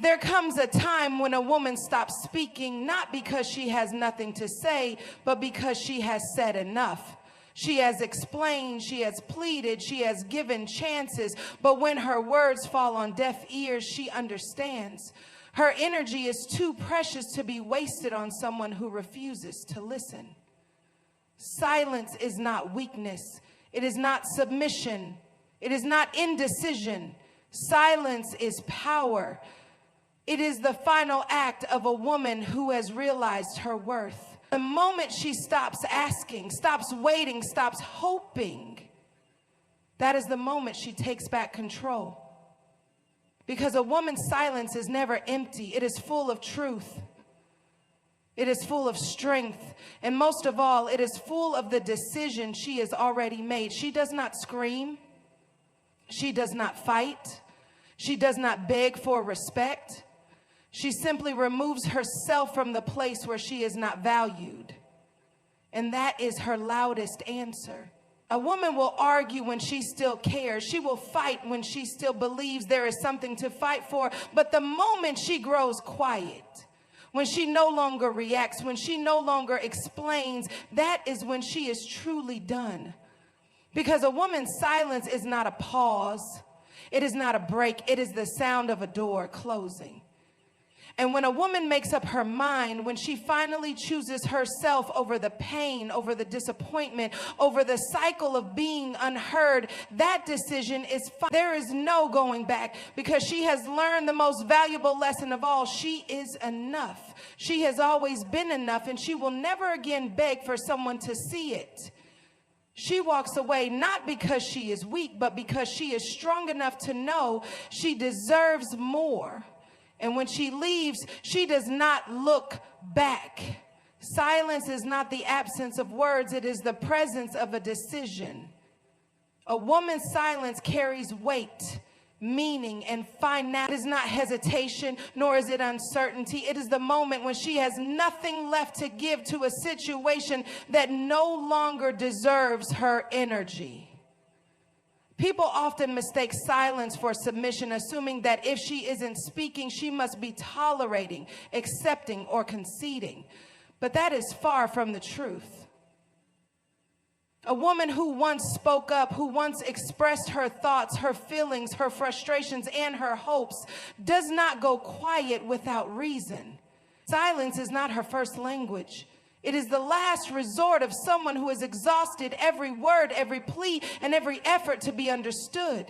There comes a time when a woman stops speaking, not because she has nothing to say, but because she has said enough. She has explained, she has pleaded, she has given chances, but when her words fall on deaf ears, she understands. Her energy is too precious to be wasted on someone who refuses to listen. Silence is not weakness. It is not submission. It is not indecision. Silence is power. It is the final act of a woman who has realized her worth. The moment she stops asking, stops waiting, stops hoping, that is the moment she takes back control. Because a woman's silence is never empty. It is full of truth. It is full of strength. And most of all, it is full of the decision she has already made. She does not scream. She does not fight. She does not beg for respect. She simply removes herself from the place where she is not valued. And that is her loudest answer. A woman will argue when she still cares. She will fight when she still believes there is something to fight for. But the moment she grows quiet, when she no longer reacts, when she no longer explains, that is when she is truly done. Because a woman's silence is not a pause. It is not a break. It is the sound of a door closing. And when a woman makes up her mind, when she finally chooses herself over the pain, over the disappointment, over the cycle of being unheard, that decision is fine. There is no going back, because she has learned the most valuable lesson of all. She is enough. She has always been enough, and she will never again beg for someone to see it. She walks away not because she is weak, but because she is strong enough to know she deserves more. And when she leaves, she does not look back. Silence is not the absence of words. It is the presence of a decision. A woman's silence carries weight, meaning, and finality. It is not hesitation, nor is it uncertainty. It is the moment when she has nothing left to give to a situation that no longer deserves her energy. People often mistake silence for submission, assuming that if she isn't speaking, she must be tolerating, accepting, or conceding. But that is far from the truth. A woman who once spoke up, who once expressed her thoughts, her feelings, her frustrations, and her hopes, does not go quiet without reason. Silence is not her first language. It is the last resort of someone who has exhausted every word, every plea, and every effort to be understood.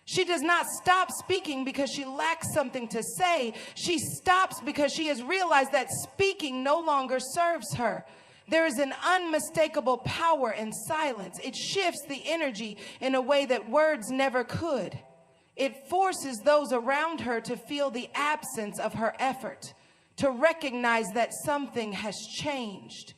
She does not stop speaking because she lacks something to say. She stops because she has realized that speaking no longer serves her. There is an unmistakable power in silence. It shifts the energy in a way that words never could. It forces those around her to feel the absence of her effort, to recognize that something has changed.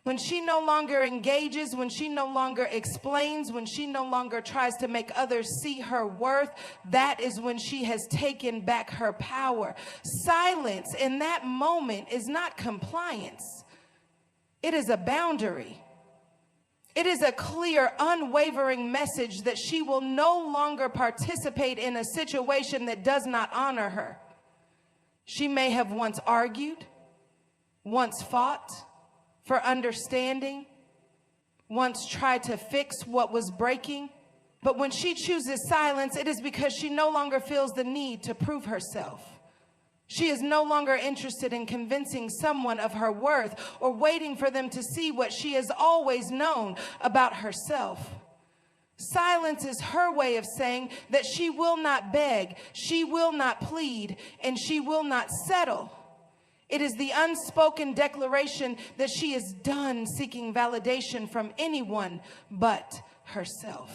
When she no longer engages, when she no longer explains, when she no longer tries to make others see her worth, that is when she has taken back her power. Silence in that moment is not compliance. It is a boundary. It is a clear, unwavering message that she will no longer participate in a situation that does not honor her. She may have once argued, once fought for understanding, once tried to fix what was breaking. But when she chooses silence, it is because she no longer feels the need to prove herself. She is no longer interested in convincing someone of her worth or waiting for them to see what she has always known about herself. Silence is her way of saying that she will not beg, she will not plead, and she will not settle. It is the unspoken declaration that she is done seeking validation from anyone but herself.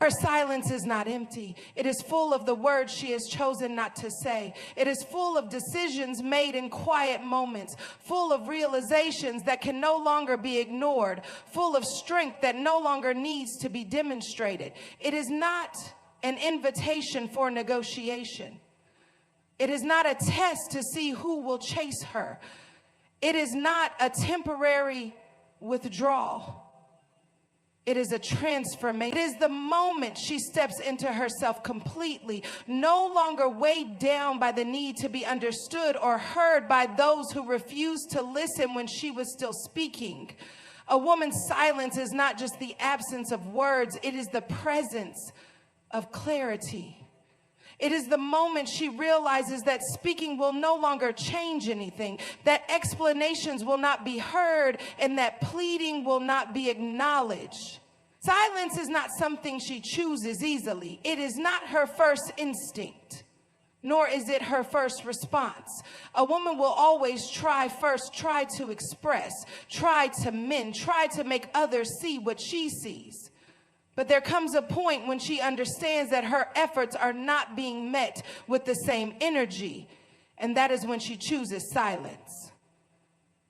Her silence is not empty. It is full of the words she has chosen not to say. It is full of decisions made in quiet moments, full of realizations that can no longer be ignored, full of strength that no longer needs to be demonstrated. It is not an invitation for negotiation. It is not a test to see who will chase her. It is not a temporary withdrawal. It is a transformation. It is the moment she steps into herself completely, no longer weighed down by the need to be understood or heard by those who refused to listen when she was still speaking. A woman's silence is not just the absence of words, it is the presence of clarity. It is the moment she realizes that speaking will no longer change anything, that explanations will not be heard, and that pleading will not be acknowledged. Silence is not something she chooses easily. It is not her first instinct, nor is it her first response. A woman will always try to express, try to mend, try to make others see what she sees. But there comes a point when she understands that her efforts are not being met with the same energy, and that is when she chooses silence.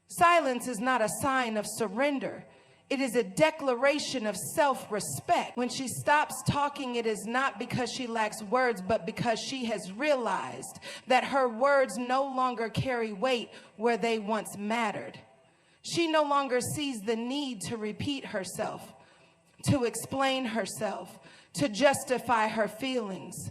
Silence is not a sign of surrender. It is a declaration of self-respect. When she stops talking, it is not because she lacks words, but because she has realized that her words no longer carry weight where they once mattered. She no longer sees the need to repeat herself, to explain herself, to justify her feelings.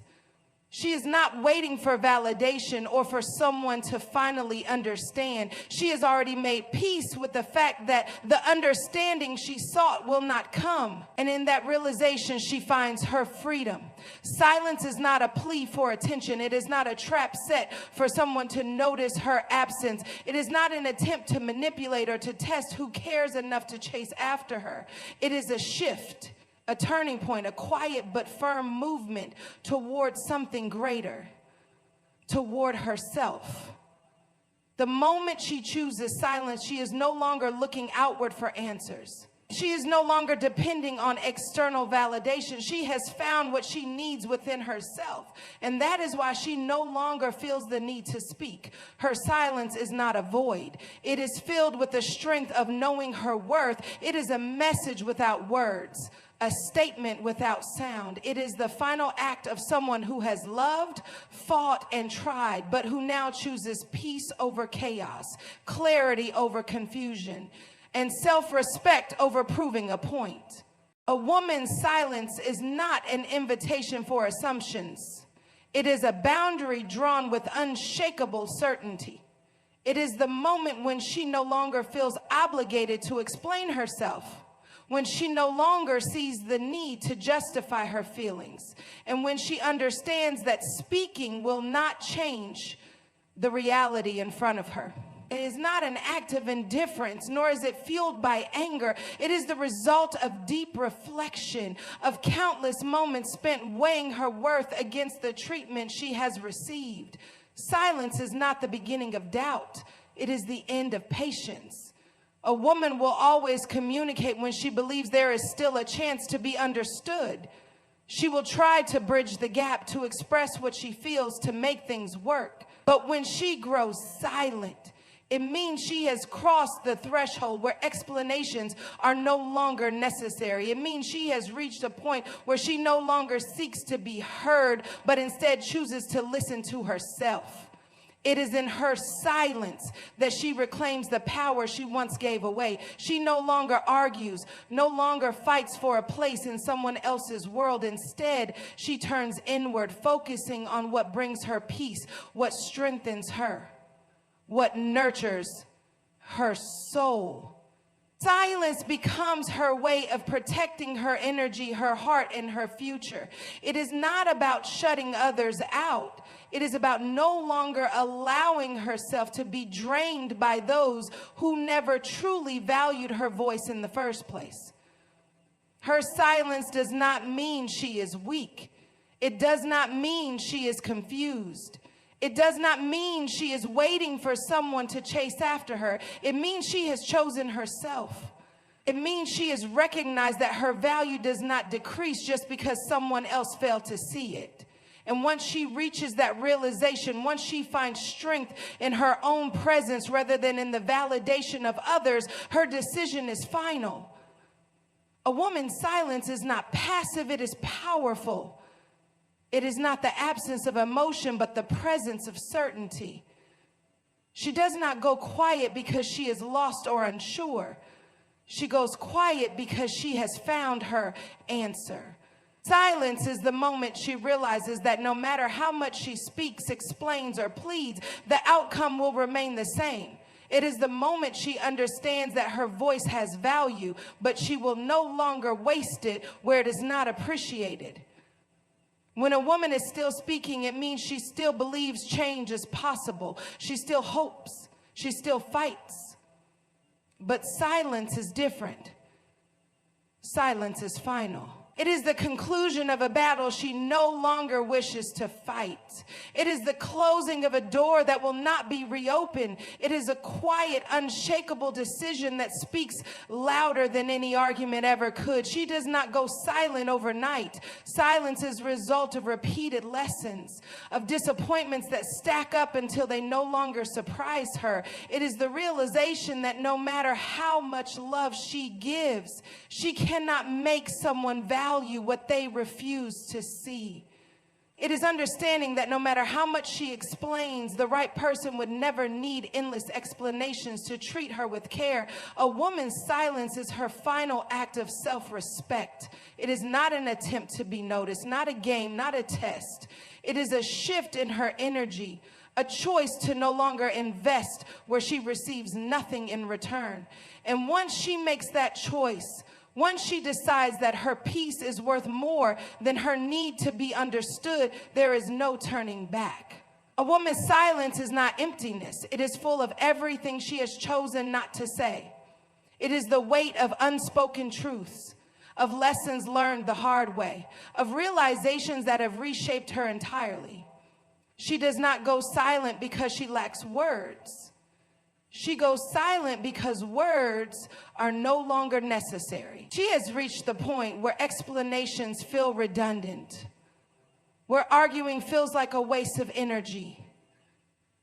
She is not waiting for validation or for someone to finally understand. She has already made peace with the fact that the understanding she sought will not come. And in that realization, she finds her freedom. Silence is not a plea for attention. It is not a trap set for someone to notice her absence. It is not an attempt to manipulate or to test who cares enough to chase after her. It is a shift, a turning point, a quiet but firm movement toward something greater, toward herself. The moment she chooses silence, she is no longer looking outward for answers. She is no longer depending on external validation. She has found what she needs within herself. And that is why she no longer feels the need to speak. Her silence is not a void. It is filled with the strength of knowing her worth. It is a message without words, a statement without sound. It is the final act of someone who has loved, fought, and tried, but who now chooses peace over chaos, clarity over confusion, and self-respect over proving a point. A woman's silence is not an invitation for assumptions. It is a boundary drawn with unshakable certainty. It is the moment when she no longer feels obligated to explain herself, when she no longer sees the need to justify her feelings, and when she understands that speaking will not change the reality in front of her. It is not an act of indifference, nor is it fueled by anger. It is the result of deep reflection, of countless moments spent weighing her worth against the treatment she has received. Silence is not the beginning of doubt. It is the end of patience. A woman will always communicate when she believes there is still a chance to be understood. She will try to bridge the gap, to express what she feels, to make things work. But when she grows silent, it means she has crossed the threshold where explanations are no longer necessary. It means she has reached a point where she no longer seeks to be heard, but instead chooses to listen to herself. It is in her silence that she reclaims the power she once gave away. She no longer argues, no longer fights for a place in someone else's world. Instead, she turns inward, focusing on what brings her peace, what strengthens her, what nurtures her soul. Silence becomes her way of protecting her energy, her heart, and her future. It is not about shutting others out. It is about no longer allowing herself to be drained by those who never truly valued her voice in the first place. Her silence does not mean she is weak. It does not mean she is confused. It does not mean she is waiting for someone to chase after her. It means she has chosen herself. It means she has recognized that her value does not decrease just because someone else failed to see it. And once she reaches that realization, once she finds strength in her own presence rather than in the validation of others, her decision is final. A woman's silence is not passive, it is powerful. It is not the absence of emotion, but the presence of certainty. She does not go quiet because she is lost or unsure. She goes quiet because she has found her answer. Silence is the moment she realizes that no matter how much she speaks, explains, or pleads, the outcome will remain the same. It is the moment she understands that her voice has value, but she will no longer waste it where it is not appreciated. When a woman is still speaking, it means she still believes change is possible. She still hopes. She still fights. But silence is different. Silence is final. It is the conclusion of a battle she no longer wishes to fight. It is the closing of a door that will not be reopened. It is a quiet, unshakable decision that speaks louder than any argument ever could. She does not go silent overnight. Silence is a result of repeated lessons, of disappointments that stack up until they no longer surprise her. It is the realization that no matter how much love she gives, she cannot make someone value what they refuse to see. It is understanding that no matter how much she explains, the right person would never need endless explanations to treat her with care. A woman's silence is her final act of self-respect. It is not an attempt to be noticed, not a game, not a test. It is a shift in her energy, a choice to no longer invest where she receives nothing in return. And once she makes that choice, once she decides that her peace is worth more than her need to be understood, there is no turning back. A woman's silence is not emptiness. It is full of everything she has chosen not to say. It is the weight of unspoken truths, of lessons learned the hard way, of realizations that have reshaped her entirely. She does not go silent because she lacks words. She goes silent because words are no longer necessary. She has reached the point where explanations feel redundant, where arguing feels like a waste of energy,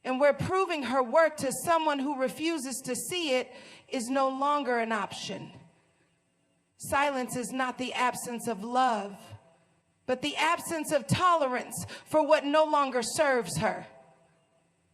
and where proving her worth to someone who refuses to see it is no longer an option. Silence is not the absence of love, but the absence of tolerance for what no longer serves her.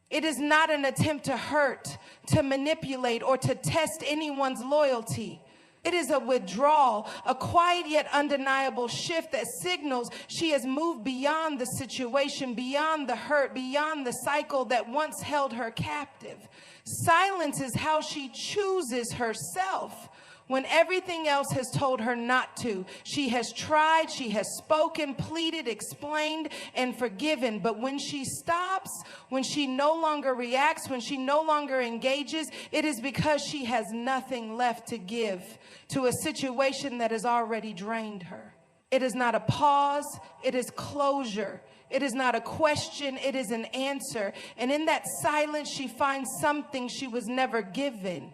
It is not an attempt to hurt, to manipulate, or to test anyone's loyalty. It is a withdrawal, a quiet yet undeniable shift that signals she has moved beyond the situation, beyond the hurt, beyond the cycle that once held her captive. Silence is how she chooses herself. When everything else has told her not to, she has tried, she has spoken, pleaded, explained, and forgiven. But when she stops, when she no longer reacts, when she no longer engages, it is because she has nothing left to give to a situation that has already drained her. It is not a pause, it is closure. It is not a question, it is an answer. And in that silence, she finds something she was never given.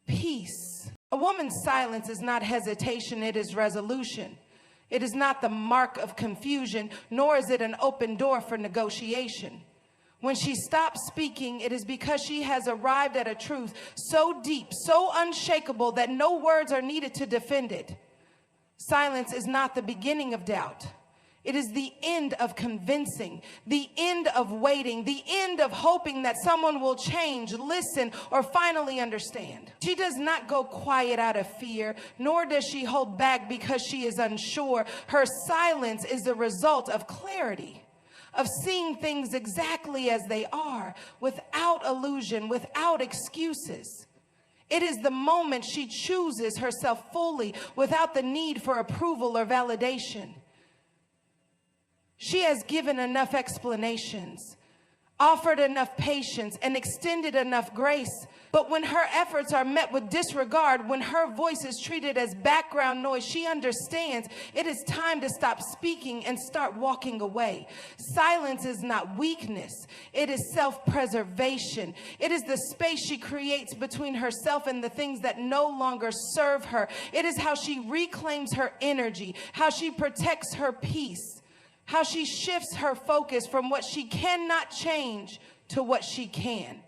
Peace. A woman's silence is not hesitation, it is resolution. It is not the mark of confusion, nor is it an open door for negotiation. When she stops speaking, it is because she has arrived at a truth so deep, so unshakable that no words are needed to defend it. Silence is not the beginning of doubt. It is the end of convincing, the end of waiting, the end of hoping that someone will change, listen, or finally understand. She does not go quiet out of fear, nor does she hold back because she is unsure. Her silence is the result of clarity, of seeing things exactly as they are, without illusion, without excuses. It is the moment she chooses herself fully, without the need for approval or validation. She has given enough explanations, offered enough patience, and extended enough grace. But when her efforts are met with disregard, when her voice is treated as background noise, she understands it is time to stop speaking and start walking away. Silence is not weakness. It is self-preservation. It is the space she creates between herself and the things that no longer serve her. It is how she reclaims her energy, how she protects her peace, how she shifts her focus from what she cannot change to what she can,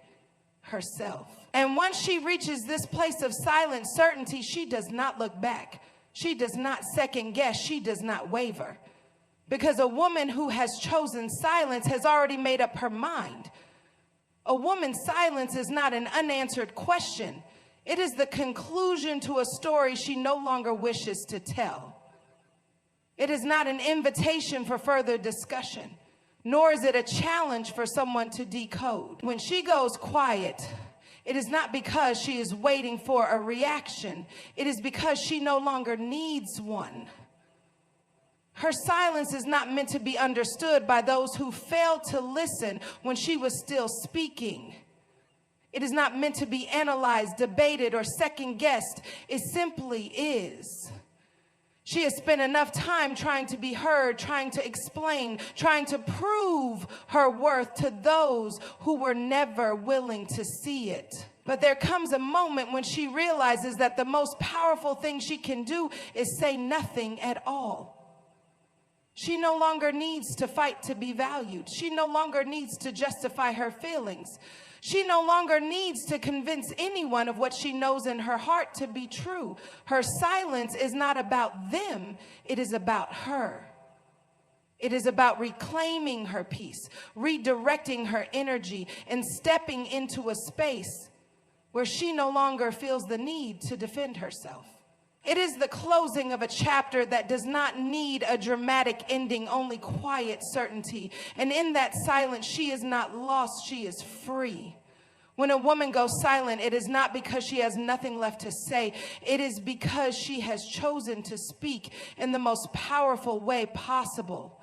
herself. And once she reaches this place of silent certainty, she does not look back. She does not second guess. She does not waver. Because a woman who has chosen silence has already made up her mind. A woman's silence is not an unanswered question. It is the conclusion to a story she no longer wishes to tell. It is not an invitation for further discussion, nor is it a challenge for someone to decode. When she goes quiet, it is not because she is waiting for a reaction. It is because she no longer needs one. Her silence is not meant to be understood by those who failed to listen when she was still speaking. It is not meant to be analyzed, debated, or second-guessed. It simply is. She has spent enough time trying to be heard, trying to explain, trying to prove her worth to those who were never willing to see it. But there comes a moment when she realizes that the most powerful thing she can do is say nothing at all. She no longer needs to fight to be valued. She no longer needs to justify her feelings. She no longer needs to convince anyone of what she knows in her heart to be true. Her silence is not about them. It is about her. It is about reclaiming her peace, redirecting her energy, and stepping into a space where she no longer feels the need to defend herself. It is the closing of a chapter that does not need a dramatic ending, only quiet certainty. And in that silence, she is not lost, she is free. When a woman goes silent, it is not because she has nothing left to say. It is because she has chosen to speak in the most powerful way possible.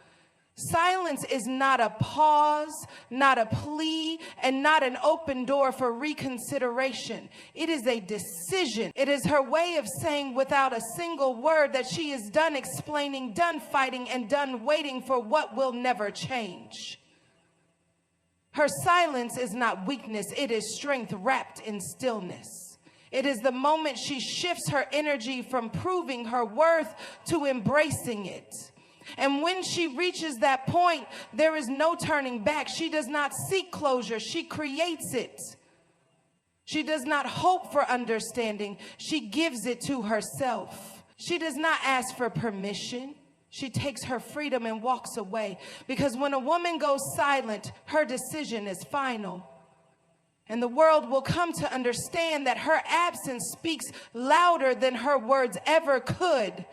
Silence is not a pause, not a plea, and not an open door for reconsideration. It is a decision. It is her way of saying without a single word that she is done explaining, done fighting, and done waiting for what will never change. Her silence is not weakness. It is strength wrapped in stillness. It is the moment she shifts her energy from proving her worth to embracing it. And when she reaches that point, there is no turning back. She does not seek closure. She creates it. She does not hope for understanding. She gives it to herself. She does not ask for permission. She takes her freedom and walks away. Because when a woman goes silent, her decision is final. And the world will come to understand that her absence speaks louder than her words ever could.